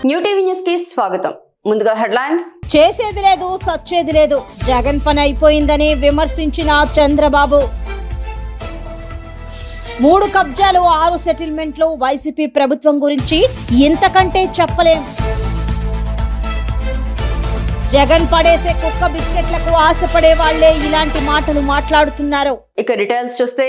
New TV news కి స్వాగతం. ముందుగా హెడ్లైన్స్. చేసేది లేదు, సచ్చేది లేదు, జగన్ పని అయిపోయిందని విమర్శించిన చంద్రబాబు. 3 కబ్జాలు 6 సెటిల్మెంట్లు వైసీపీ ప్రభుత్వం గురించి ఇంతకంటే చెప్పలేం. జగన్ పడేసే కుక్క బిస్కెట్లకు ఆశపడే వాళ్లే ఇలాంటి మాటలు మాట్లాడుతున్నారు. ఇక డీటెయిల్స్ చూస్తే,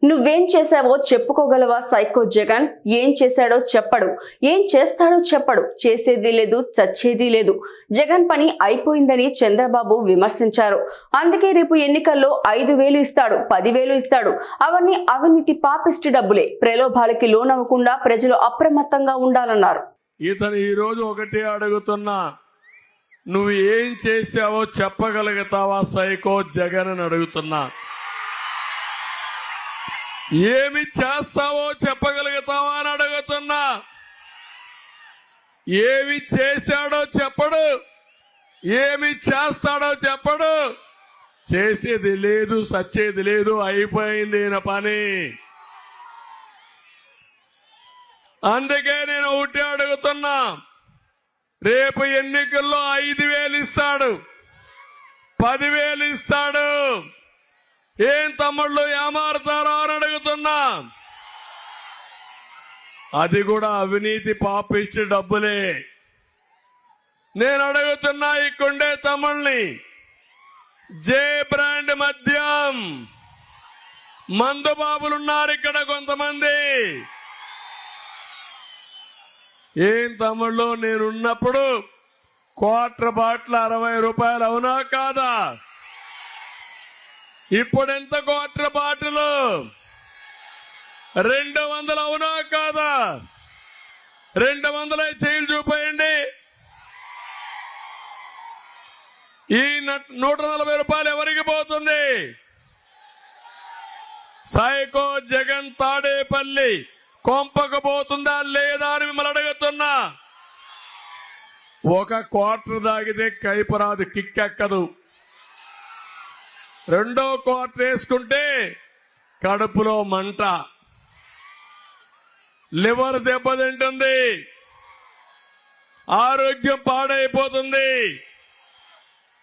నువ్వేం చేశావో చెప్పుకోగలవా సైకో జగన్? ఏం చేశాడో చెప్పడు, ఏం చేస్తాడో చెప్పడు, చేసేది లేదు, చచ్చేది లేదు. జగన్ పని అయిపోయిందని చంద్రబాబు విమర్శించారు. అందుకే రేపు ఎన్నికల్లో 5,000 ఇస్తాడు, 10,000 ఇస్తాడు. అవన్నీ అవినీతి పాపిస్టి డబ్బులే. ప్రలోభాలకి లోనవ్వకుండా ప్రజలు అప్రమత్తంగా ఉండాలన్నారు. ఇతను ఈ రోజు ఒకటే అడుగుతున్నా, నువ్వు ఏం చేశావో చెప్పగలుగుతావా సైకో జగన్ అని అడుగుతున్నా. ఏమి చేస్తావో చెప్పగలుగుతావా అని అడుగుతున్నా. ఏమి చేశాడో చెప్పడు, ఏమి చేస్తాడో చెప్పడు. చేసేది లేదు, సచ్చేది లేదు, అయిపోయింది ఈయన పని. అందుకే నేను ఒకటి అడుగుతున్నా, రేపు ఎన్నికల్లో 5,000 ఇస్తాడు, 10,000 ఇస్తాడు. ఏం తమ్ముళ్ళు ఏమారుతారో అని అడుగుతున్నా. అది కూడా అవినీతి పాపిష్టి డబ్బులే. నేను అడుగుతున్నా ఇక్కడే తమ్ముళ్ళని, జే బ్రాండ్ మద్యం మందు బాబులున్నారు ఇక్కడ కొంతమంది. ఏం తమ్ముళ్ళు, నేనున్నప్పుడు క్వార్టర్ బాటిల్ 60 రూపాయలు, అవునా కాదా? ఇప్పుడెంత క్వార్టర్ బాటిల్? 200, అవునా కాదా? 200 చేయిలు చూపేయండి. ఈ 140 రూపాయలు ఎవరికి పోతుంది? సైకో జగన్ తాడేపల్లి కొంపకపోతుందా లేదా అని మిమ్మల్ని అడుగుతున్నా. ఒక క్వార్టర్ తాగితే కైపరాదు, కిక్కెక్కదు. 2వ క్వార్టర్ వేసుకుంటే కడుపులో మంట, లివర్ దెబ్బతింటుంది, ఆరోగ్యం పాడైపోతుంది.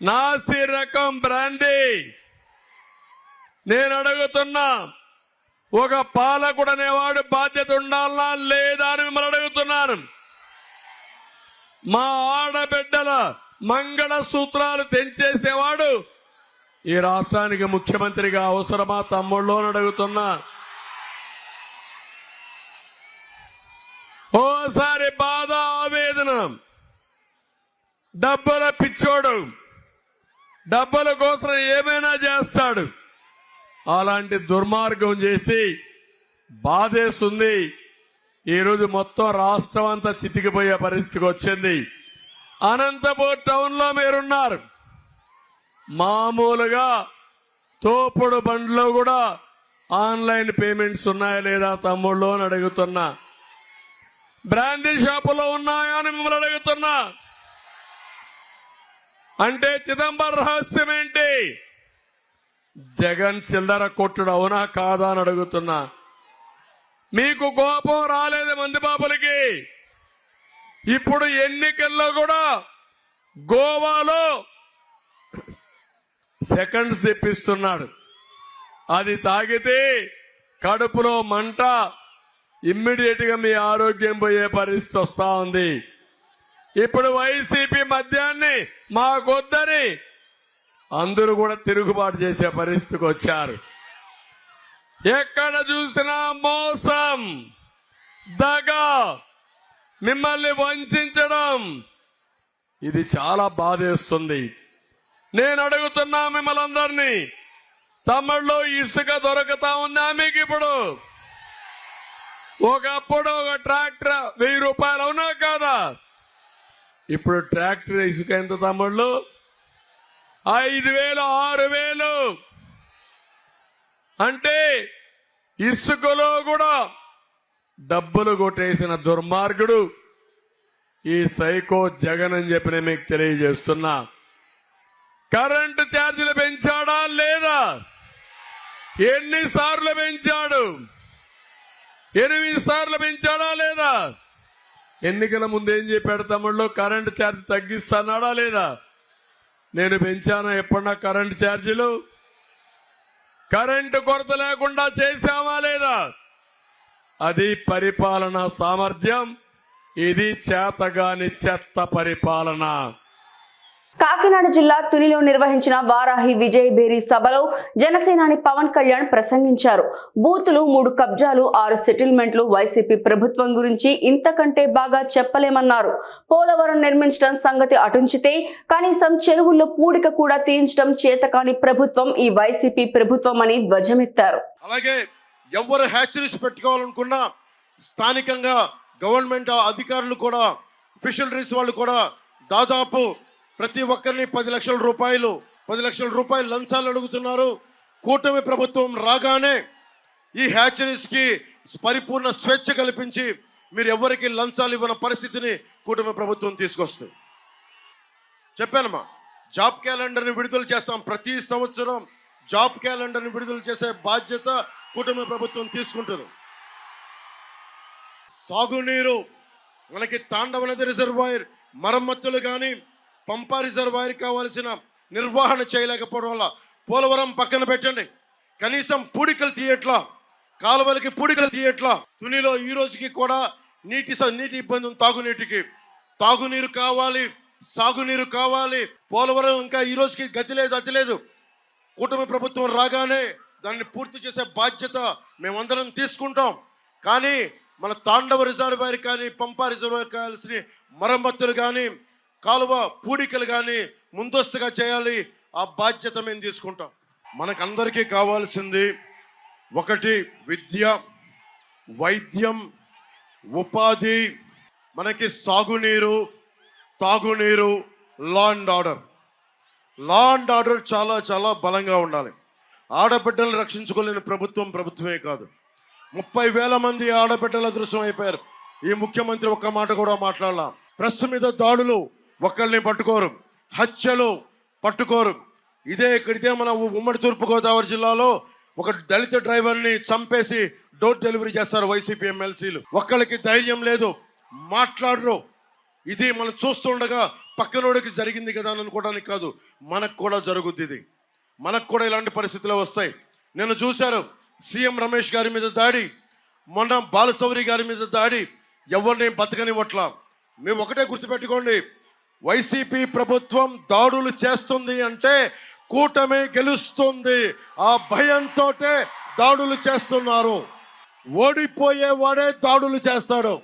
నాసి రకం బ్రాండీ. నేను అడుగుతున్నా, ఒక పాలకుడు అనేవాడు బాధ్యత ఉండాలా లేదా అని మిమ్మల్ని అడుగుతున్నాను. మా ఆడబిడ్డల మంగళ సూత్రాలు తెంచేసేవాడు ఈ రాష్ట్రానికి ముఖ్యమంత్రిగా అవసరమా తమ్ముళ్ళు అని అడుగుతున్నా. ఓసారి బాధ, ఆవేదన. డబ్బుల పిచ్చోడు, డబ్బుల కోసం ఏమైనా చేస్తాడు. అలాంటి దుర్మార్గం చేసి బాధేస్తుంది. ఈరోజు మొత్తం రాష్ట్రం అంతా చితికిపోయే పరిస్థితికి వచ్చింది. అనంతపూర్ టౌన్ లో మీరున్నారు. మామూలుగా తోపుడు బండ్లో కూడా ఆన్లైన్ పేమెంట్స్ ఉన్నాయా లేదా తమ్ముళ్ళు అని అడుగుతున్నా. బ్రాండీ షాపులో ఉన్నాయా అని మిమ్మల్ని అడుగుతున్నా. అంటే చిదంబరం రహస్యం ఏంటి? జగన్ చిల్లర కొట్టుడు, అవునా కాదా అని అడుగుతున్నా. మీకు కోపం రాలేదు మంది బాబులకి. ఇప్పుడు ఎన్నికల్లో కూడా గోవాలో సెకండ్స్ తెప్పిస్తున్నాడు. అది తాగితే కడుపులో మంట, ఇమ్మీడియట్ గా మీ ఆరోగ్యం పోయే పరిస్థితి వస్తా ఉంది. ఇప్పుడు వైసీపీ మద్యాన్ని మాకొద్దని అందరూ కూడా తిరుగుబాటు చేసే పరిస్థితికి వచ్చారు. ఎక్కడ చూసినా మోసం, దగ, మిమ్మల్ని వంచడం, ఇది చాలా బాధేస్తుంది. నేను అడుగుతున్నా మిమ్మల్ని అందరినీ, తమిళ్లో ఇసుక దొరుకుతా ఉందా మీకు? ఇప్పుడు ఒకప్పుడు ఒక ట్రాక్టర్ 1000 రూపాయలు, అవునా కాదా? ఇప్పుడు ట్రాక్టర్ ఇసుక ఎంత తమిళ్లు? 5,000, 6,000. అంటే ఇసుకలో కూడా డబ్బులు కొట్టేసిన దుర్మార్గుడు ఈ సైకో జగన్ అని చెప్పి నేను మీకు తెలియజేస్తున్నా. కరెంటు ఛార్జీలు పెంచాడా లేదా? ఎన్నిసార్లు పెంచాడు? 8 సార్లు పెంచాడా లేదా? ఎన్నికల ముందు ఏం చెప్పాడు తమ్ముళ్ళు? కరెంటు ఛార్జ్ తగ్గిస్తానాడా లేదా? నేను పెంచానా ఎప్పుడన్నా కరెంటు ఛార్జీలు? కరెంటు కొరత లేకుండా చేశామా లేదా? అది పరిపాలన సామర్థ్యం. ఇది చేతగాని చెత్త పరిపాలన. కాకినాడ జిల్లా తునిలో నిర్వహించిన వారాహి విజయ్ బేరీ సభలో జనసేనాని పవన్ కళ్యాణ్ ప్రసంగించారు. బూతులు, 3 కబ్జాలు, 6 సెటిల్మెంట్లు, వైసీపీ ప్రభుత్వం గురించి ఇంతకంటే బాగా చెప్పలేమన్నారు. పోలవరం నిర్మించడం సంగతి అటుంచితే కనీసం చెరువుల్లో పూడిక కూడా తీయించడం చేతకాని ప్రభుత్వం ఈ వైసీపీ ప్రభుత్వం అని ధ్వజమెత్తారు. అలాగే ఎవరు హ్యాచరీస్ పెట్టుకోవాలనుకున్నా స్థానికంగా గవర్నమెంట్ అధికారులు కూడా, ఫిషరీస్ వాళ్ళు కూడా దాదాపు ప్రతి ఒక్కరిని 10 లక్షల రూపాయలు లంచాలు అడుగుతున్నారు. కూటమి ప్రభుత్వం రాగానే ఈ హ్యాచరీస్కి పరిపూర్ణ స్వేచ్ఛ కల్పించి మీరు ఎవరికి లంచాలు ఇవ్వని పరిస్థితిని కూటమి ప్రభుత్వం తీసుకొస్తుంది. చెప్పానమ్మా, జాబ్ క్యాలెండర్ని విడుదల చేస్తాం. ప్రతి సంవత్సరం జాబ్ క్యాలెండర్ని విడుదల చేసే బాధ్యత కూటమి ప్రభుత్వం తీసుకుంటుంది. సాగునీరు మనకి తాండవ నది రిజర్వాయర్ మరమ్మతులు కానీ, పంపా రిజర్వాయర్ కావాల్సిన నిర్వహణ చేయలేకపోవడం వల్ల పోలవరం పక్కన పెట్టండి, కనీసం పూడికలు తీయట్లా, కాలువలకి పూడికలు తీయట్లా. తునిలో ఈ రోజుకి కూడా నీటి ఇబ్బంది ఉంది. తాగునీరు కావాలి, సాగునీరు కావాలి. పోలవరం ఇంకా ఈ రోజుకి గతి లేదు, అతి లేదు. కూటమి ప్రభుత్వం రాగానే దాన్ని పూర్తి చేసే బాధ్యత మేమందరం తీసుకుంటాం. కానీ మన తాండవ రిజర్వాయర్ కానీ, పంపా రిజర్వాయర్ కావాల్సిన మరమ్మతులు కానీ, కాలువ పూడికలు కానీ ముందస్తుగా చేయాలి. ఆ బాధ్యత మేము తీసుకుంటాం. మనకందరికీ కావాల్సింది ఒకటి విద్య, వైద్యం, ఉపాధి, మనకి సాగునీరు, తాగునీరు, లా అండ్ ఆర్డర్ చాలా చాలా బలంగా ఉండాలి. ఆడబిడ్డలు రక్షించుకోలేని ప్రభుత్వమే కాదు. 30,000 మంది ఆడబిడ్డల అదృశ్యం అయిపోయారు. ఈ ముఖ్యమంత్రి ఒక్క మాట కూడా మాట్లాడాల. ప్రెస్ మీద దాడులు, ఒకళ్ళని పట్టుకోరు, హత్యలు పట్టుకోరు. ఇదే మన ఉమ్మడి తూర్పుగోదావరి జిల్లాలో ఒక దళిత డ్రైవర్ని చంపేసి డోర్ డెలివరీ చేస్తారు వైసీపీ ఎమ్మెల్సీలు. ఒక్కళ్ళకి ధైర్యం లేదు, మాట్లాడరు. ఇది మనం చూస్తుండగా పక్కనోడికి జరిగింది కదా అని అనుకోవడానికి కాదు, మనకు కూడా జరుగుద్ది. ఇది మనకు కూడా ఇలాంటి పరిస్థితులు వస్తాయి. నేను చూశాను సీఎం రమేష్ గారి మీద దాడి, మొన్న బాలశౌరి గారి మీద దాడి, ఎవరిని బతకనివ్వట్లా. మేము ఒకటే గుర్తుపెట్టుకోండి, వైసీపీ ప్రభుత్వం దాడులు చేస్తుంది అంటే కూటమి గెలుస్తుంది. ఆ భయంతో దాడులు చేస్తున్నారు. ఓడిపోయేవాడే దాడులు చేస్తాడు.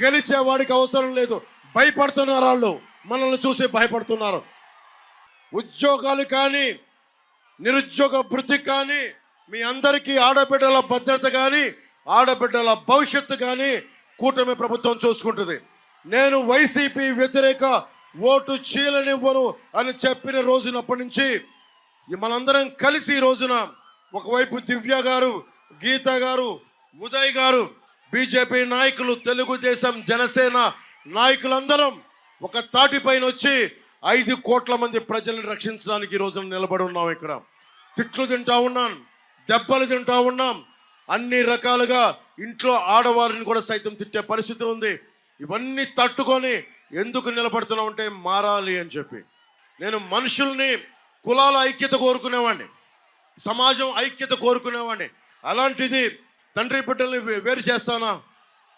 గెలిచేవాడికి అవసరం లేదు. భయపడుతున్నారు వాళ్ళు, మనల్ని చూసి భయపడుతున్నారు. ఉద్యోగాలు కానీ, నిరుద్యోగ భృతి కానీ, మీ అందరికీ ఆడబిడ్డల భద్రత కానీ, ఆడబిడ్డల భవిష్యత్తు కానీ కూటమి ప్రభుత్వం చూసుకుంటుంది. నేను వైసీపీ వ్యతిరేక ఓటు చీలనివ్వను అని చెప్పిన రోజునప్పటి నుంచి మనందరం కలిసి ఈ రోజున ఒకవైపు దివ్య గారు, గీత గారు, ఉదయ్ గారు, బీజేపీ నాయకులు, తెలుగుదేశం, జనసేన నాయకులందరం ఒక తాటిపైన వచ్చి 5 కోట్ల మంది ప్రజల్ని రక్షించడానికి ఈ రోజున నిలబడి ఉన్నాం. ఇక్కడ తిట్లు తింటా ఉన్నాం, దెబ్బలు తింటా ఉన్నాం, అన్ని రకాలుగా ఇంట్లో ఆడవారిని కూడా సైతం తిట్టే పరిస్థితి ఉంది. ఇవన్నీ తట్టుకొని ఎందుకు నిలబడుతున్నాం అంటే మారాలి అని చెప్పి. నేను మనుషుల్ని, కులాల ఐక్యత కోరుకునేవాడిని, సమాజం ఐక్యత కోరుకునేవాడిని. అలాంటిది తండ్రి బిడ్డల్ని వేరు చేస్తానా?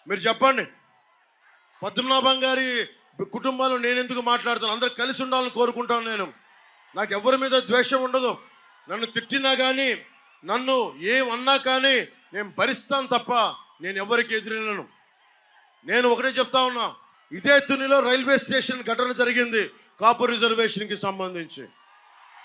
మీరు చెప్పండి. పద్మనాభం గారి కుటుంబాలు నేను ఎందుకు మాట్లాడుతాను? అందరూ కలిసి ఉండాలని కోరుకుంటాను. నాకు ఎవరి మీద ద్వేషం ఉండదు. నన్ను తిట్టినా కానీ, నన్ను ఏమన్నా కానీ నేను భరిస్తాను తప్ప నేను ఎవరికి ఎదురెళ్ళను. నేను ఒకటే చెప్తా ఉన్నా, ఇదే తునిలో రైల్వే స్టేషన్ ఘటన జరిగింది కాపు రిజర్వేషన్కి సంబంధించి.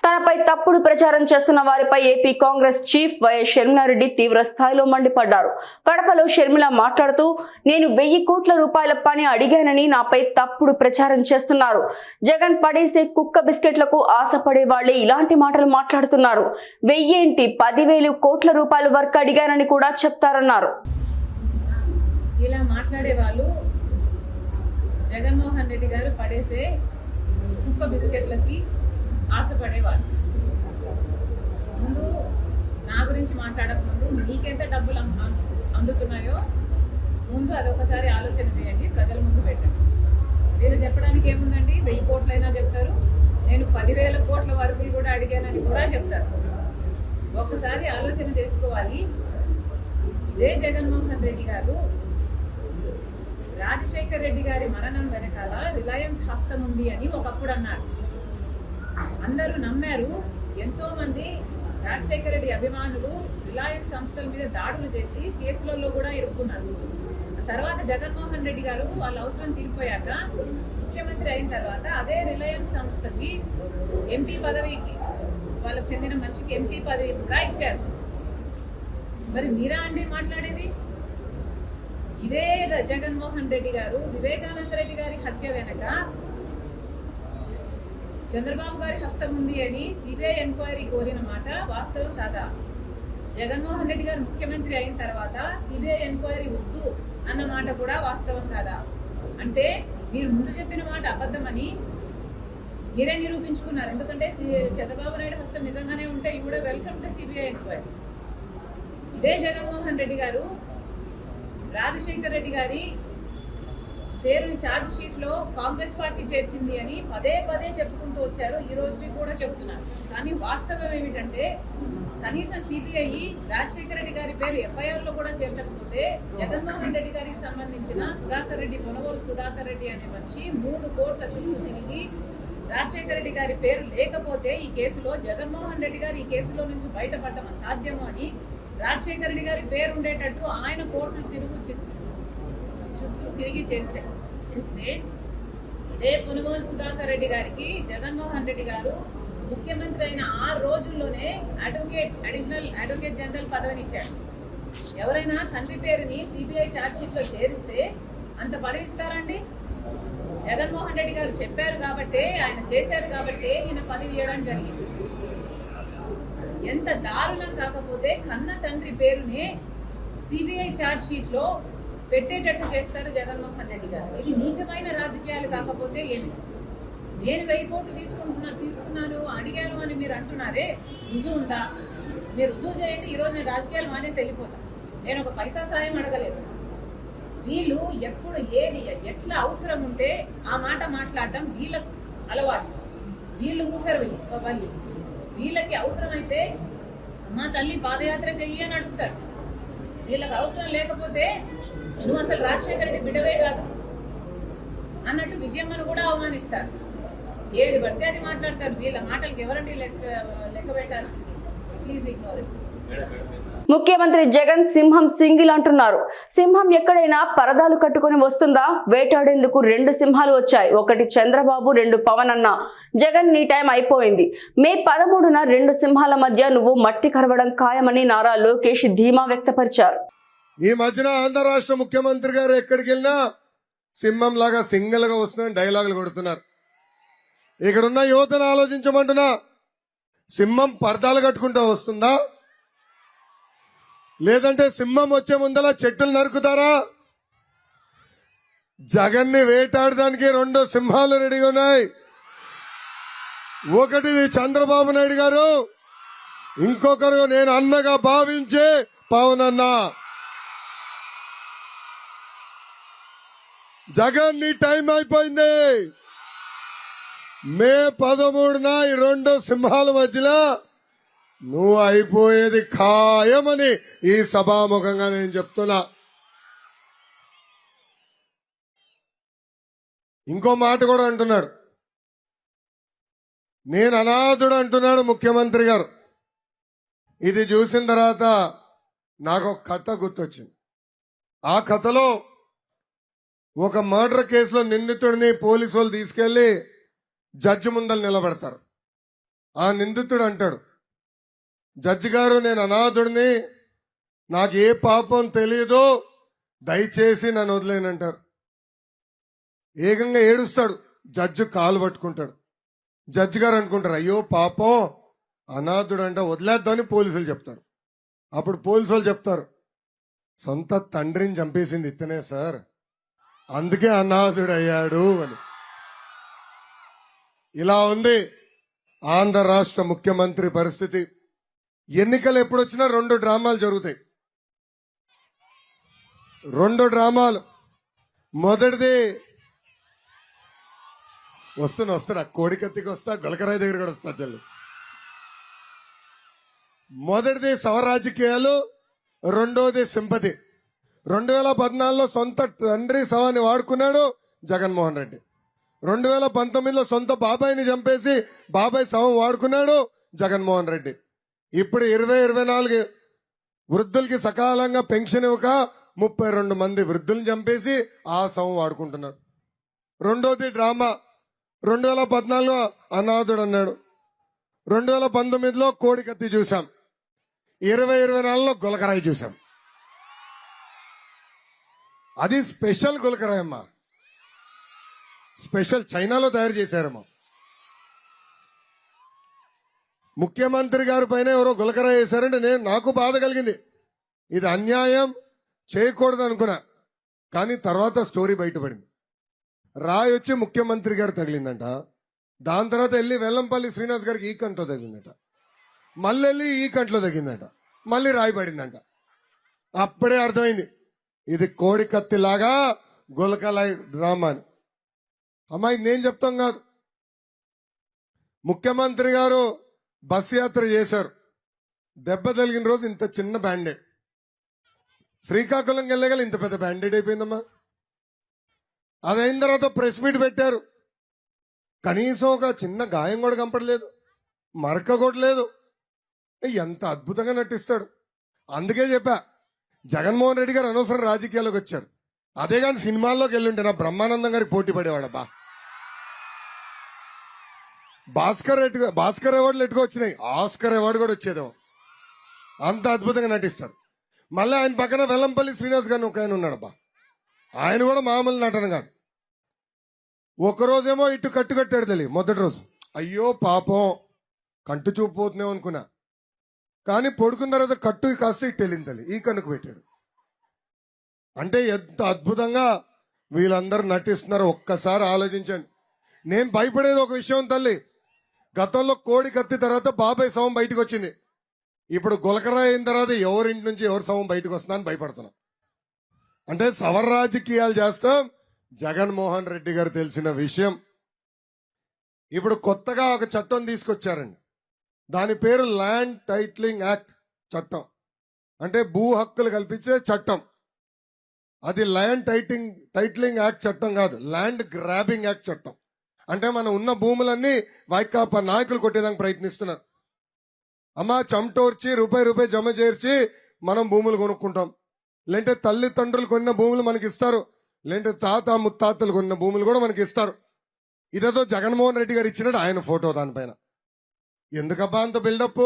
తనపై తప్పుడు ప్రచారం చేస్తున్న వారిపై AP Congress chief YS Sharmila Reddy తీవ్ర స్థాయిలో మండిపడ్డారు. కడపలో షర్మిల మాట్లాడుతూ, నేను 1000 కోట్ల రూపాయల పని అడిగానని నాపై తప్పుడు ప్రచారం చేస్తున్నారు. జగన్ పడేసే కుక్క బిస్కెట్లకు ఆశపడే వాళ్లే ఇలాంటి మాటలు మాట్లాడుతున్నారు. 1000 ఏంటి, 10,000 కోట్ల రూపాయల వర్క్ అడిగానని కూడా చెప్తారన్నారు. ఇలా మాట్లాడే వాళ్ళు జగన్మోహన్ రెడ్డి గారు పడేసే కుక్క బిస్కెట్లకి ఆశపడేవాళ్ళు. ముందు నా గురించి మాట్లాడక ముందు మీకెంత డబ్బులు అందుతున్నాయో ముందు అదొకసారి ఆలోచన చేయండి, ప్రజల ముందు పెట్టండి. వీళ్ళు చెప్పడానికి ఏముందండి, 1000 కోట్లైనా చెప్తారు, నేను 10,000 కోట్ల వరకు కూడా అడిగానని కూడా చెప్తారు. ఒకసారి ఆలోచన చేసుకోవాలి. ఇదే జగన్మోహన్ రెడ్డి గారు రాజశేఖర్ రెడ్డి గారి మరణం వెనకాల రిలయన్స్ హస్తం ఉంది అని ఒకప్పుడు అన్నారు. అందరూ నమ్మారు. ఎంతో మంది రాజశేఖర రెడ్డి అభిమానులు రిలయన్స్ సంస్థల మీద దాడులు చేసి కేసులలో కూడా ఇరుక్కున్నారు. తర్వాత జగన్మోహన్ రెడ్డి గారు వాళ్ళ అవసరం తీరిపోయాక ముఖ్యమంత్రి అయిన తర్వాత అదే రిలయన్స్ సంస్థకి ఎంపీ పదవికి, వాళ్ళకు చెందిన మనిషికి ఎంపీ పదవి కూడా ఇచ్చారు. మరి మీరా అండి మాట్లాడేది? ఇదే జగన్మోహన్ రెడ్డి గారు వివేకానంద రెడ్డి గారి హత్య వెనక చంద్రబాబు గారి హస్తం ఉంది అని సిబిఐ ఎంక్వైరీ కోరిన మాట వాస్తవం కాదా? జగన్మోహన్ రెడ్డి గారు ముఖ్యమంత్రి అయిన తర్వాత సిబిఐ ఎంక్వైరీ వద్దు అన్న మాట కూడా వాస్తవం కాదా? అంటే మీరు ముందు చెప్పిన మాట అబద్ధమని మీరే నిరూపించుకున్నారు. ఎందుకంటే చంద్రబాబు నాయుడు హస్తం నిజంగానే ఉంటే you would welcome to CBI enquiry. ఇదే జగన్మోహన్ రెడ్డి గారు రాజశేఖర్ రెడ్డి గారి పేరుని ఛార్జ్ షీట్ లో కాంగ్రెస్ పార్టీ చేర్చింది అని పదే పదే చెప్పుకుంటూ వచ్చారు. ఈ రోజుకి కూడా చెప్తున్నారు. కానీ వాస్తవం ఏమిటంటే కనీసం సిబిఐ రాజశేఖర రెడ్డి గారి పేరు ఎఫ్ఐఆర్ లో కూడా చేర్చకపోతే జగన్మోహన్ రెడ్డి గారికి సంబంధించిన సుధాకర్ రెడ్డి, పొనగోలు సుధాకర్ రెడ్డి అనే మనిషి 3 కోట్ల చుట్టూ తిరిగి రాజశేఖర రెడ్డి గారి పేరు లేకపోతే ఈ కేసులో జగన్మోహన్ రెడ్డి గారు ఈ కేసులో నుంచి బయటపడటం అసాధ్యము అని రాజశేఖర రెడ్డి గారి పేరు ఉండేటట్టు ఆయన కోట్లు చుట్టూ తిరిగి చేస్తే ఇదే పొనగోలు సుధాకర్ రెడ్డి గారికి జగన్మోహన్ రెడ్డి గారు ముఖ్యమంత్రి అయిన 6 రోజుల్లోనే అడిషనల్ అడ్వకేట్ జనరల్ పదవిని ఇచ్చాడు. ఎవరైనా తండ్రి పేరుని సిబిఐ ఛార్జ్ షీట్ లో చేరిస్తే అంత పదవి ఇస్తారండి? జగన్మోహన్ రెడ్డి గారు చెప్పారు కాబట్టి, ఆయన చేశారు కాబట్టి ఈయన పదవి ఇవ్వడం జరిగింది. ఎంత దారుణం కాకపోతే కన్న తండ్రి పేరునే సిబిఐ ఛార్జ్ షీట్ లో పెట్టేటట్టు చేస్తారు జగన్మోహన్ రెడ్డి గారు. ఇది నీచమైన రాజకీయాలు కాకపోతే ఏమి? నేను 1000 కోట్లు తీసుకున్నాను అడిగాను అని మీరు అంటున్నారే, రుజువు ఉందా? మీరు రుజువు చేయండి. ఈరోజు నేను రాజకీయాలు మానేసి వెళ్ళిపోతాను. నేను ఒక పైసా సాయం అడగలేదు. వీళ్ళు ఎప్పుడు ఏది ఎట్లా అవసరం ఉంటే ఆ మాట మాట్లాడటం వీళ్ళకు అలవాటు. వీళ్ళు ఊసరు వల్లి. వీళ్ళకి అవసరమైతే అమ్మ తల్లి పాదయాత్ర చెయ్యి అని అడుగుతారు. వీళ్ళకి అవసరం లేకపోతే నువ్వు అసలు రాజశేఖర రెడ్డి బిడ్డవే కాదు అన్నట్టు విజయమ్మను కూడా అవమానిస్తారు. ఏది పడితే అది మాట్లాడతారు. వీళ్ళ మాటలకు ఎవరండి లెక్క పెట్టాల్సింది? Please ignore it. ముఖ్యమంత్రి జగన్ సింహం సింగిల్ అంటున్నారు. సింహం ఎక్కడైనా పరదాలు కట్టుకొని వస్తుందా? వేటాడేందుకు 2 సింహాలు వచ్చాయి. ఒకటి చంద్రబాబు, 2 పవన్ అన్న. జగన్ నీ టైం అయిపోయింది. మే 13న 2 సింహాల మధ్య నువ్వు మట్టి కరవడం ఖాయమని నారా లోకేష్ ధీమా వ్యక్తపరిచారు. ఈ మధ్యన ఆంధ్ర రాష్ట్ర ముఖ్యమంత్రి గారు ఎక్కడికి వెళ్ళినా సింహం లాగా సింగిల్ గా వస్తున్న డైలాగులు కొడుతున్నారు. ఇక్కడున్న యువతను ఆలోచించమంటున్నా. సింహం పరదాలు కట్టుకుంటూ వస్తుందా, లేదంటే సింహం వచ్చే ముందలా చెట్టులు నరుకుతారా? జగన్ని వేటాడడానికి 2 సింహాలు రెడీగా ఉన్నాయి. ఒకటి చంద్రబాబు నాయుడు గారు, ఇంకొకరు నేను అన్నగా భావించే పవన్ అన్న. జగన్ నీ టైం అయిపోయింది. మే 13న ఈ 2 సింహాల మధ్యలో నువ్వు అయిపోయేది ఖాయమని ఈ సభాముఖంగా నేను చెప్తున్నా. ఇంకో మాట కూడా అంటున్నాడు, నేను అనాథుడు అంటున్నాడు ముఖ్యమంత్రి గారు. ఇది చూసిన తర్వాత నాకు ఒక కథ గుర్తొచ్చింది. ఆ కథలో ఒక మర్డర్ కేసులో నిందితుడిని పోలీసు వాళ్ళు తీసుకెళ్లి జడ్జి ముందర నిలబెడతారు. ఆ నిందితుడు అంటాడు, జడ్జి గారు నేను అనాథుడిని, నాకు ఏ పాపం తెలియదు, దయచేసి నన్ను వదిలేనంటారు. ఏకంగా ఏడుస్తాడు. జడ్జి కాలు పట్టుకుంటాడు. జడ్జి గారు అనుకుంటారు, అయ్యో పాపం అనాథుడు అంటే వదిలేద్దామని పోలీసులు చెప్తాడు. అప్పుడు పోలీసు వాళ్ళు చెప్తారు, సొంత తండ్రిని చంపేసింది ఇతనే సార్, అందుకే అనాథుడు అయ్యాడు అని. ఇలా ఉంది ఆంధ్ర రాష్ట్ర ముఖ్యమంత్రి పరిస్థితి. ఎన్నికలు ఎప్పుడొచ్చినా 2 డ్రామాలు జరుగుతాయి. రెండు డ్రామాలు. మొదటిది వస్తున్నా కోడికత్తికి వస్తా, గొలకరాయి దగ్గర కూడా వస్తా చెల్లు. మొదటిది శవ రాజకీయాలు, రెండోది సింపతి. 2014లో సొంత తండ్రి శవాన్ని వాడుకున్నాడు జగన్మోహన్ రెడ్డి. 2019లో సొంత బాబాయిని చంపేసి బాబాయ్ శవం వాడుకున్నాడు జగన్మోహన్ రెడ్డి. ఇప్పుడు 2024 వృద్ధులకి సకాలంగా పెన్షన్ ఇవ్వక 32 మంది వృద్ధుల్ని చంపేసి ఆ శవం వాడుకుంటున్నారు. రెండోది డ్రామా. 2014లో అనాథుడు అన్నాడు, 2019లో కోడికత్తి చూసాం, 2024లో గులకరాయి చూసాం. అది స్పెషల్ గులకరాయి అమ్మా, స్పెషల్ చైనాలో తయారు చేశారమ్మా. ముఖ్యమంత్రి గారి పైన ఎవరో గులకరాయి వేశారంటే నాకు బాధ కలిగింది. ఇది అన్యాయం, చేయకూడదు అనుకున్నా. కానీ తర్వాత స్టోరీ బయటపడింది. రాయి వచ్చి ముఖ్యమంత్రి గారు తగిలిందంట, దాని తర్వాత వెళ్ళి వెల్లంపల్లి శ్రీనివాస్ గారికి ఈ కంట్లో తగిలిందట, మళ్ళీ వెళ్ళి ఈ కంట్లో తగిలిందట, మళ్ళీ రాయి పడిందంట. అప్పుడే అర్థమైంది ఇది కోడి కత్తిలాగా గులకలాయి డ్రామా అని. అమ్మాయి నేను చెప్తాం కాదు, ముఖ్యమంత్రి గారు బస్ యాత్ర చేశారు. దెబ్బ తగిలిన రోజు ఇంత చిన్న బ్యాండేడ్, శ్రీకాకుళంకి వెళ్ళగల ఇంత పెద్ద బ్యాండేడ్ అయిపోయిందమ్మా. అదైన తర్వాత ప్రెస్ మీట్ పెట్టారు, కనీసం ఒక చిన్న గాయం కూడా కంపడలేదు, మరక కూడా లేదు. ఎంత అద్భుతంగా నటిస్తాడు. అందుకే చెప్పా జగన్మోహన్ రెడ్డి గారు అనవసరం రాజకీయాల్లోకి వచ్చారు. అదే కానీ సినిమాల్లోకి వెళ్ళుంటే నా బ్రహ్మానందం గారికి పోటీ పడేవాడబ్బా. భాస్కర్ అవార్డులు ఎట్టుకు వచ్చినాయి, ఆస్కర్ అవార్డు కూడా వచ్చేదేమో, అంత అద్భుతంగా నటిస్తాడు. మళ్ళీ ఆయన పక్కన వెల్లంపల్లి శ్రీనివాస్ గారిని ఒక ఆయన ఉన్నాడబ్బా, ఆయన కూడా మామూలు నటన కాదు. ఒకరోజేమో ఇటు కట్టు కట్టాడు తెలియ, మొదటి రోజు అయ్యో పాపం కంటు చూపు పోతున్నావు అనుకున్నా, కానీ పడుకున్న తర్వాత కట్టు కాస్త ఇటు వెళ్ళింది తల్లి, ఈ కన్నుకు పెట్టాడు. అంటే ఎంత అద్భుతంగా వీళ్ళందరూ నటిస్తున్నారు ఒక్కసారి ఆలోచించండి. నేను భయపడేది ఒక విషయం తల్లి, గతంలో కోడి కత్తి తర్వాత బాబాయ్ శవం బయటకు వచ్చింది, ఇప్పుడు గులకరాయి అయిన తర్వాత ఎవరింటి నుంచి ఎవరి శవం బయటకు వస్తుందా అని భయపడుతున్నా. అంటే సవర్ రాజకీయాలు చేస్తాం జగన్మోహన్ రెడ్డి గారు తెలిసిన విషయం. ఇప్పుడు కొత్తగా ఒక చట్టం తీసుకొచ్చారండి, దాని పేరు ల్యాండ్ టైటిలింగ్ యాక్ట్ చట్టం. అంటే భూ హక్కులు కల్పించే చట్టం. అది ల్యాండ్ టైటిలింగ్ యాక్ట్ చట్టం కాదు, ల్యాండ్ గ్రాబింగ్ యాక్ట్ చట్టం. అంటే మనం ఉన్న భూములన్నీ వైకాపా నాయకులు కొట్టేదానికి ప్రయత్నిస్తున్నారు. అమ్మా చెమటోర్చి రూపాయి జమ చేర్చి మనం భూములు కొనుక్కుంటాం, లేదంటే తల్లిదండ్రులు కొన్న భూములు మనకి ఇస్తారు, లేదంటే తాత ముత్తాతలు కొన్న భూములు కూడా మనకి ఇస్తారు. ఇదేదో జగన్మోహన్ రెడ్డి గారు ఇచ్చినట్టు ఆయన ఫోటో దానిపైన. ఎందుకబ్బా అంత బిల్డప్?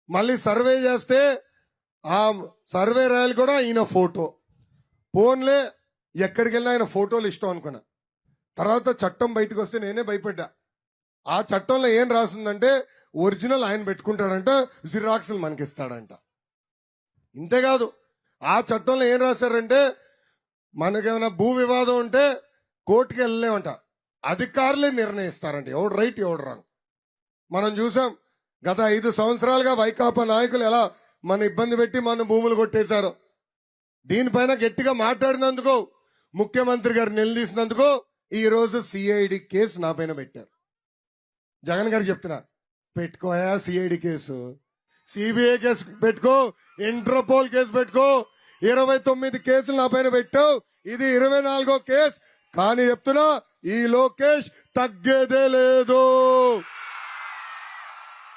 మళ్ళీ సర్వే చేస్తే ఆ సర్వే రాయలు కూడా ఈయన ఫోటో. ఫోన్లే ఎక్కడికి వెళ్ళినా ఆయన ఫోటోలు ఇష్టం అనుకున్నా. తర్వాత చట్టం బయటకు వస్తే నేనే భయపడ్డా. ఆ చట్టంలో ఏం రాసిందంటే ఒరిజినల్ ఆయన పెట్టుకుంటాడంట, జిరాక్స్లు మనకి ఇస్తాడంట. ఇంతేకాదు ఆ చట్టంలో ఏం రాశారంటే మనకేమైనా భూ వివాదం ఉంటే కోర్టుకి వెళ్ళలేమంట, అధికారులే నిర్ణయిస్తారంట ఎవడు రైట్ ఎవడు రాంగ్. మనం చూసాం గత 5 సంవత్సరాలుగా వైకాపా నాయకులు ఎలా మన ఇబ్బంది పెట్టి మన భూములు కొట్టేశారు. దీనిపైన గట్టిగా మాట్లాడినందుకు, ముఖ్యమంత్రి గారు నిలదీసినందుకు ఈ రోజు సిఐడి కేసు నా పైన పెట్టారు. జగన్ గారు చెప్తున్నా, పెట్టుకోయా సిఐడి కేసు, సిబిఐ కేసు పెట్టుకో, ఇంటర్పోల్ కేసు పెట్టుకో, 29 కేసులు నా పైన పెట్టావు, ఇది 24వ కేసు. కానీ చెప్తున్నా ఈ లోకేష్ తగ్గేదే లేదు.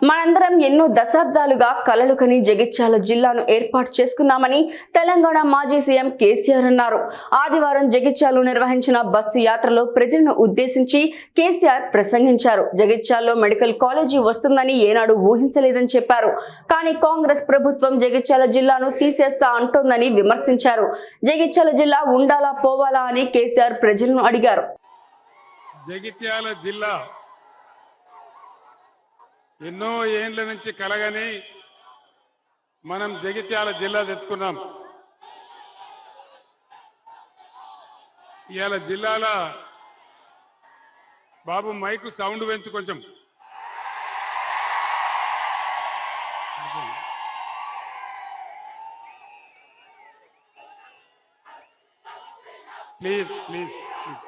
మనందరం ఎన్నో దశాబ్దాలుగా కలలు కని జగిత్యాల జిల్లాను ఏర్పాటు చేసుకున్నామని తెలంగాణ మాజీ సీఎం కేసీఆర్ అన్నారు. ఆదివారం జగిత్యాలలో నిర్వహించిన బస్సు యాత్రలో ప్రజలను ఉద్దేశించి కేసీఆర్ ప్రసంగించారు. జగిత్యాలలో మెడికల్ కాలేజీ వస్తుందని ఏనాడు ఊహించలేదని చెప్పారు. కానీ కాంగ్రెస్ ప్రభుత్వం జగిత్యాల జిల్లాను తీసేస్తా అంటోందని విమర్శించారు. జగిత్యాల జిల్లా ఉండాలా పోవాలా అని కేసీఆర్ ప్రజలను అడిగారు. జగిత్యాల జిల్లా ఎన్నో ఏండ్ల నుంచి కలగని మనం జగిత్యాల జిల్లా తెచ్చుకున్నాం. ఇవాళ జిల్లాల బాబు మైకు సౌండ్ పెంచు కొంచెం. Please please please.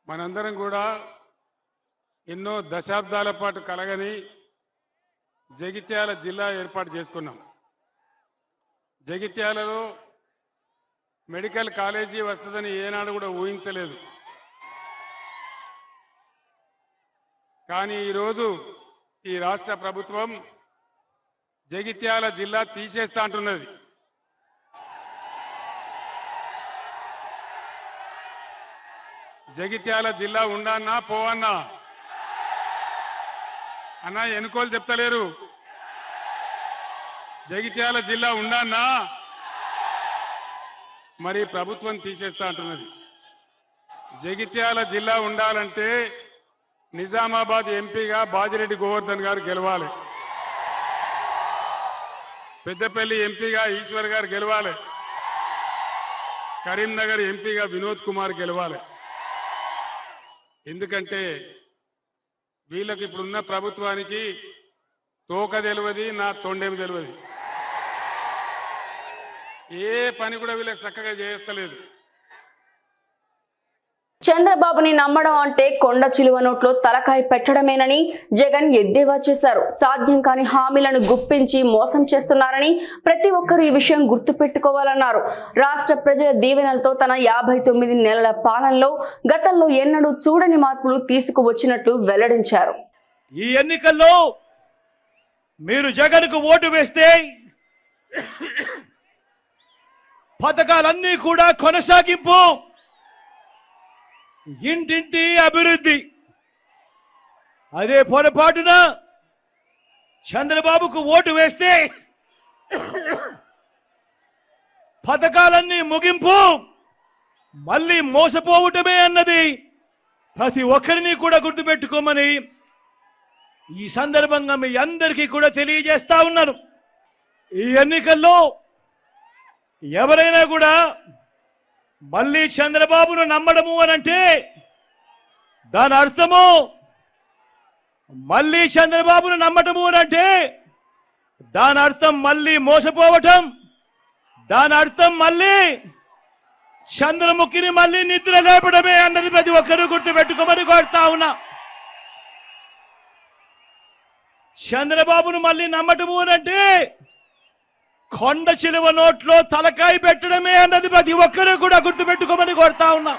మనందరం కూడా ఎన్నో దశాబ్దాల పాటు కలగని జగిత్యాల జిల్లా ఏర్పాటు చేసుకున్నాం. జగిత్యాలలో మెడికల్ కాలేజీ వస్తుందని ఏనాడు కూడా ఊహించలేదు. కానీ ఈరోజు ఈ రాష్ట్ర ప్రభుత్వం జగిత్యాల జిల్లా తీసేస్తా అంటున్నది. జగిత్యాల జిల్లా ఉండన్నా పోవన్నా అన్నా ఎన్నుకోలు చెప్తలేరు. జగిత్యాల జిల్లా ఉండన్నా మరి ప్రభుత్వం తీసేస్తా అంటున్నది. జగిత్యాల జిల్లా ఉండాలంటే నిజామాబాద్ ఎంపీగా బాజిరెడ్డి గోవర్ధన్ గారు గెలవాలి, పెద్దపల్లి ఎంపీగా ఈశ్వర్ గారు గెలవాలి, కరీంనగర్ ఎంపీగా వినోద్ కుమార్ గెలవాలి. ఎందుకంటే వీళ్ళకి ఇప్పుడున్న ప్రభుత్వానికి తోక తెలియదు, నా తొండేమి తెలియదు. ఏ పని కూడా వీళ్ళకి చక్కగా చేస్తలేదు. చంద్రబాబుని నమ్మడం అంటే కొండ చిలువ నోట్లో తలకాయ పెట్టడమేనని జగన్ ఎద్దేవా చేశారు. సాధ్యం కాని హామీలను గుప్పించి మోసం చేస్తున్నారని ప్రతి ఒక్కరూ ఈ విషయం గుర్తుపెట్టుకోవాలన్నారు. రాష్ట్ర ప్రజల దీవెనలతో తన 59 నెలల పాలనలో గతంలో ఎన్నడూ చూడని మార్పులు తీసుకువచ్చినట్లు వెల్లడించారు. ఈ ఎన్నికల్లో మీరు జగన్కు ఓటు వేస్తే పథకాలన్నీ కూడా కొనసాగింపు, ఇంటింటి అభివృద్ధి. అదే పొరపాటున చంద్రబాబుకు ఓటు వేస్తే పథకాలన్నీ ముగింపు, మళ్ళీ మోసపోవటమే అన్నది ప్రతి ఒక్కరిని కూడా గుర్తుపెట్టుకోమని ఈ సందర్భంగా మీ అందరికీ కూడా తెలియజేస్తా ఉన్నాను. ఈ ఎన్నికల్లో ఎవరైనా కూడా మళ్ళీ చంద్రబాబును నమ్మడము అనంటే దాని అర్థము, మళ్ళీ చంద్రబాబును నమ్మటము అనంటే దాని అర్థం మళ్ళీ మోసపోవటం, దాని అర్థం మళ్ళీ చంద్రముఖిని మళ్ళీ నిద్ర లేపడమే అన్నది ప్రతి ఒక్కరూ గుర్తుపెట్టుకోమని కోరుతా ఉన్నా. చంద్రబాబును మళ్ళీ నమ్మటము అనంటే కొండ చిలువ నోట్లో తలకాయ పెట్టడమే అన్నది ప్రతి ఒక్కరూ కూడా గుర్తుపెట్టుకోమని కోరుతా ఉన్నా.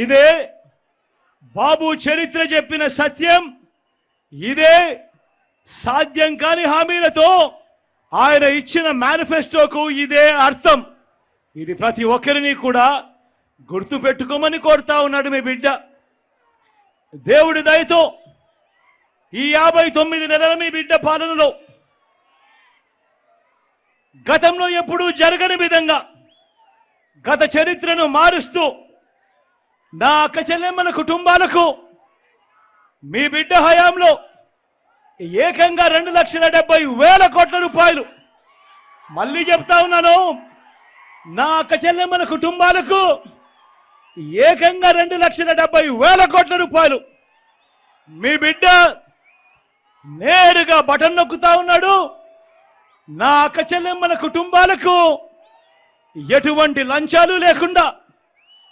ఇదే బాబు చరిత్ర చెప్పిన సత్యం, ఇదే సాధ్యం కాని హామీలతో ఆయన ఇచ్చిన మేనిఫెస్టోకు ఇదే అర్థం. ఇది ప్రతి ఒక్కరిని కూడా గుర్తుపెట్టుకోమని కోరుతా ఉన్నాడు మీ బిడ్డ. దేవుడి దయతో ఈ 59 నెలల మీ బిడ్డ పాలనలో గతంలో ఎప్పుడూ జరగని విధంగా గత చరిత్రను మారుస్తూ నా అక్క చెల్లెమ్మల కుటుంబాలకు మీ బిడ్డ హయాంలో ఏకంగా 2,70,000 కోట్ల రూపాయలు, మళ్ళీ చెప్తా ఉన్నాను, నా అక్క చెల్లెమ్మల కుటుంబాలకు ఏకంగా 2,70,000 కోట్ల రూపాయలు మీ బిడ్డ నేరుగా బటన్ నొక్కుతా ఉన్నాడు. నా అక్క చెల్లెమ్మల కుటుంబాలకు ఎటువంటి లంచాలు లేకుండా,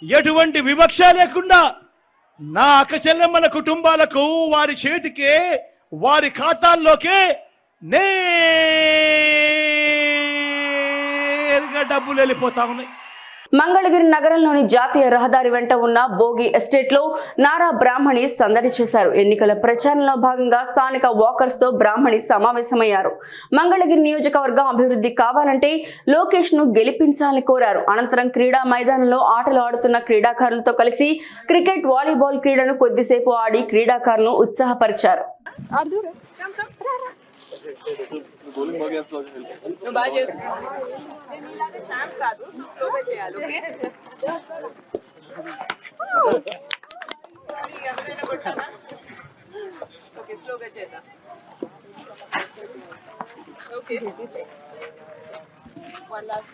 ఎటువంటి వివక్ష లేకుండా నా అక్క చెల్లెమ్మల కుటుంబాలకు వారి చేతికే, వారి ఖాతాల్లోకే నేరుగా డబ్బులు వెళ్ళిపోతా ఉన్నాయి. మంగళగిరి నగరంలోని జాతీయ రహదారి వెంట ఉన్న భోగి ఎస్టేట్ లో నారా బ్రాహ్మణి సందడి చేశారు. ఎన్నికల ప్రచారంలో భాగంగా స్థానిక వాకర్స్ తో బ్రాహ్మణి సమావేశమయ్యారు. మంగళగిరి నియోజకవర్గం అభివృద్ధి కావాలంటే లోకేష్ ను గెలిపించాలని కోరారు. అనంతరం క్రీడా మైదానంలో ఆటలు ఆడుతున్న క్రీడాకారులతో కలిసి క్రికెట్, వాలీబాల్ క్రీడను కొద్దిసేపు ఆడి క్రీడాకారులను ఉత్సాహపరిచారు. ఛాంప్ కాదు, సో స్లోగా చేయాలి. ఓకే ఓకే స్లోగా చేద్దాం. ఓకే వన్ లాస్ట్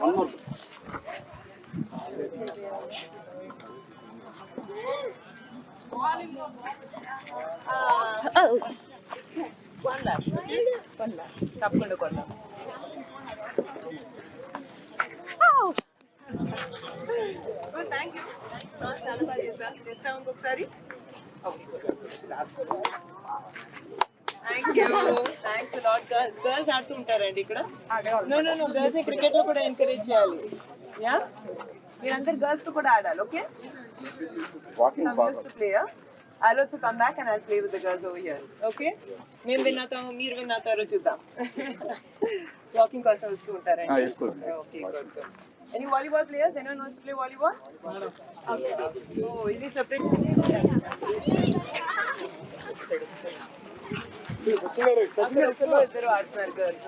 తప్పకుండా కొడదాం. థ్యాంక్ యూ, చాలా బాగా చేస్తాం ఇంకొకసారి. Thank you, thanks lot. Girls ఆడుతూ ఉంటారండి ఇక్కడ? నో గర్ల్స్ క్రికెట్ లో కూడా ఎంకరేజ్ చేయాలి. యా, మీరందరు గర్ల్స్ తో కూడా ఆడాలి. Okay, I'll also come back and I'll play with the girls over here. Okay? మేము విన్ అవుతాము, మీరు విన్ అవుతారో చూద్దాం. వాకింగ్ కోసం వస్తూ ఉంటారండి? Okay, good. Any volleyball players? Anyone wants to play volleyball? Okay. Oh, is this separate? ఇద్దరు ఆడుతున్నారు girls.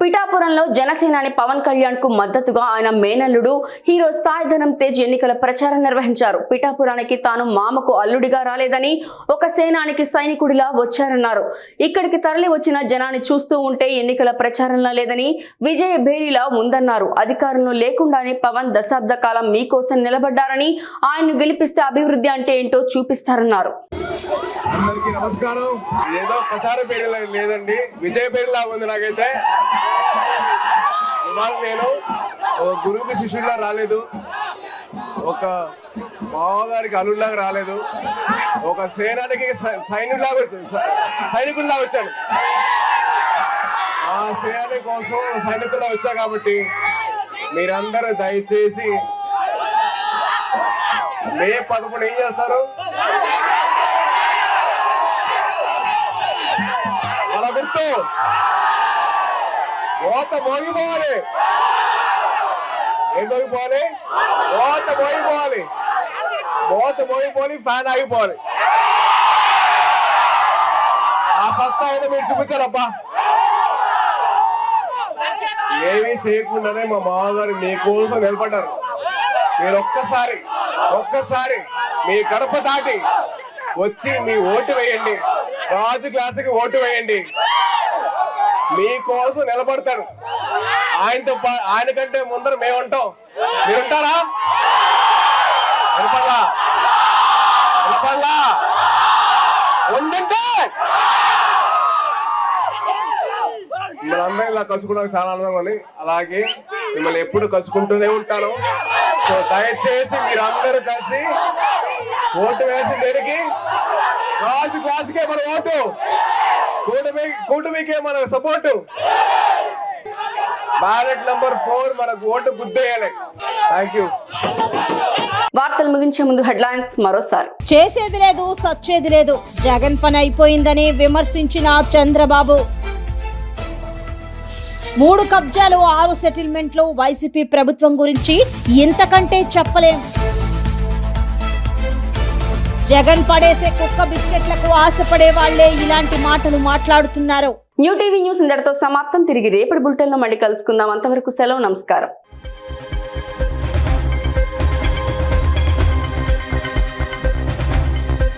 పిఠాపురంలో జనసేనాని పవన్ కళ్యాణ్ కు మద్దతుగా ఆయన మేనల్లుడు హీరో సాయి ధరమ్ తేజ్ ఎన్నికల ప్రచారం నిర్వహించారు. పిఠాపురానికి తాను మామకు అల్లుడిగా రాలేదని, ఒక సేనానికి సైనికుడిలా వచ్చారన్నారు. ఇక్కడికి తరలి వచ్చిన జనాన్ని చూస్తూ ఉంటే ఎన్నికల ప్రచారంలో లేదని, విజయ భేరీలా ఉందన్నారు. అధికారంలో లేకుండానే పవన్ దశాబ్ద కాలం మీకోసం నిలబడ్డారని, ఆయన్ను గెలిపిస్తే అభివృద్ధి అంటే ఏంటో చూపిస్తారన్నారు. అందరికీ నమస్కారం. ఏదో ప్రచార పేరు లేదండి, విజయ పేరులా ఉంది నాకైతే. ఇవాళ నేను ఒక గురువుకి శిష్యుడిలా రాలేదు, ఒక మామగారికి అల్లుడిలాగా రాలేదు, ఒక సేనానికి సైనికుల్లా వచ్చాను. ఆ సేనాని కోసం సైనికుల్లా వచ్చా కాబట్టి మీరందరూ దయచేసి మే 11 ఏం చేస్తారు? మన గుర్తు ఓత మోగిపోవాలి. ఏం మోగిపోవాలి? ఓత మోగిపోవాలి. ఓత మోగిపోవాలి, ఫ్యాన్ ఆగిపోవాలి. ఆ సత్తా ఏదో మీరు చూపించారబ్బా. ఏమీ చేయకుండానే మా మామగారు మీకోసం నిలబడ్డారు. మీరు ఒక్కసారి మీ గడప దాటి వచ్చి మీ ఓటు వేయండి. రాజు క్లాసుకి ఓటు వేయండి. మీకోసం నిలబడతాడు. ఆయన కంటే ముందర మేము ఉంటాం. మీరుంటారా? నిలబడలా ఉందంటే మనందరం ఇలా కలుసుకోవడానికి చాలా ఆనందంగా ఉంది. అలాగే మిమ్మల్ని ఎప్పుడు కలుసుకుంటూనే ఉంటాను. సో దయచేసి మీరు అందరూ కలిసి ఓటు వేసి దేనికి? రాజు క్లాసుకే మన ఓటు, కూటమికే మన సపోర్టు. బ్యాలెట్ నంబర్ 4 మనకు ఓటు గుద్దేయాలి. Thank you. వార్తలు ముగించే ముందు హెడ్లైన్స్ మరోసారి. చేసేది లేదు, సచ్చేది లేదు, జగన్ పని అయిపోయిందని విమర్శించిన చంద్రబాబు. 3 కబ్జాలు 6 సెటిల్మెంట్లు, వైసీపీ ప్రభుత్వం గురించి ఇంతకంటే చెప్పలేం. జగన్ పడేసే కుక్క బిస్కెట్లకు ఆశపడే వాళ్లే ఇలాంటి మాటలు మాట్లాడుతున్నారు. న్యూ టీవీ న్యూస్ ఇంతటితో సమాప్తం. తిరిగి రేపటి బులెటిన్లో మళ్ళీ కలుసుకుందాం. అంతవరకు సెలవు, నమస్కారం.